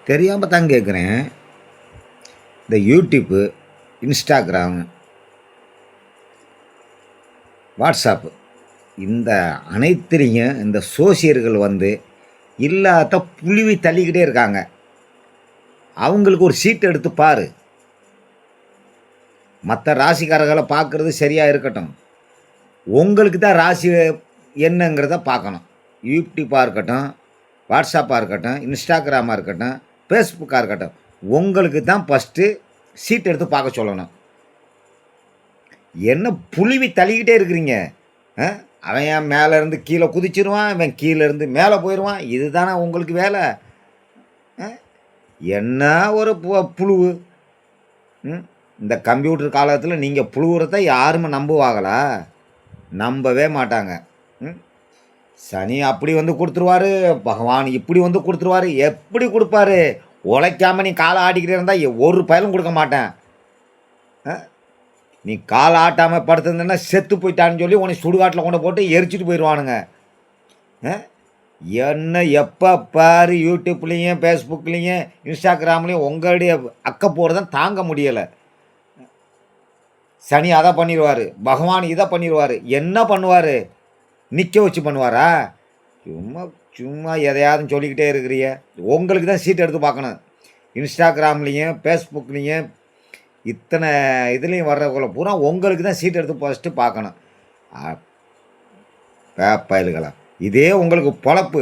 தெரியாமல் தான் கேட்குறேன். இந்த யூடியூப்பு, இன்ஸ்டாகிராமு, வாட்ஸ்அப்பு இந்த அனைத்துலேயும் இந்த சோசியர்கள் வந்து இல்லாத புழுவி தள்ளிக்கிட்டே இருக்காங்க. அவங்களுக்கு ஒரு சீட் எடுத்து பாரு. மற்ற ராசிக்காரர்களை பார்க்குறது சரியாக இருக்கட்டும். உங்களுக்கு தான் ராசி என்னங்கிறத பார்க்கணும். யூடியூப்பாக இருக்கட்டும், வாட்ஸ்அப்பாக இருக்கட்டும், இன்ஸ்டாகிராமாக இருக்கட்டும், ஃபேஸ்புக்காக இருக்கட்டும், உங்களுக்கு தான் ஃபஸ்ட்டு சீட் எடுத்து பார்க்க சொல்லணும். என்ன புழுவி தள்ளிக்கிட்டே இருக்கிறீங்க? அவன் ஏன் மேலேருந்து கீழே குதிச்சிருவான், அவன் கீழேருந்து மேலே போயிடுவான். இது தானே உங்களுக்கு வேலை? என்ன ஒரு புழுவு. இந்த கம்ப்யூட்டர் காலத்தில் நீங்கள் புழுவுறத யாருமே நம்புவாங்களா? நம்பவே மாட்டாங்க. சனி அப்படி வந்து கொடுத்துருவாரு, பகவான் இப்படி வந்து கொடுத்துருவாரு. எப்படி கொடுப்பாரு? உழைக்காமல் நீ காலை ஆட்டிக்கிட்டே இருந்தால் ஒரு பயலும் கொடுக்க மாட்டேன். நீ காலை ஆட்டாமல் படுத்திருந்தேன்னா செத்து போயிட்டான்னு சொல்லி உன்னை சுடுகாட்டில் கொண்டு போட்டு எரிச்சிட்டு போயிடுவானுங்க. என்ன எப்போ பாரு யூடியூப்லேயும் ஃபேஸ்புக்லேயும் இன்ஸ்டாகிராம்லேயும் உங்களுடைய அக்க போகிறதான் தாங்க முடியலை. சனி அதை பண்ணிடுவார், பகவான் இதை பண்ணிடுவார். என்ன பண்ணுவார்? நிற்க வச்சு பண்ணுவாரா? சும்மா சும்மா எதையாவது சொல்லிக்கிட்டே இருக்கிறிய. உங்களுக்கு தான் சீட் எடுத்து பார்க்கணும். இன்ஸ்டாகிராம்லேயும் ஃபேஸ்புக்லேயும் இத்தனை இதுலேயும் வர்றவங்கள பூரா உங்களுக்கு தான் சீட் எடுத்து ஃபஸ்ட்டு பார்க்கணும். பேப்பயல்களா, இதே உங்களுக்கு பொழப்பு.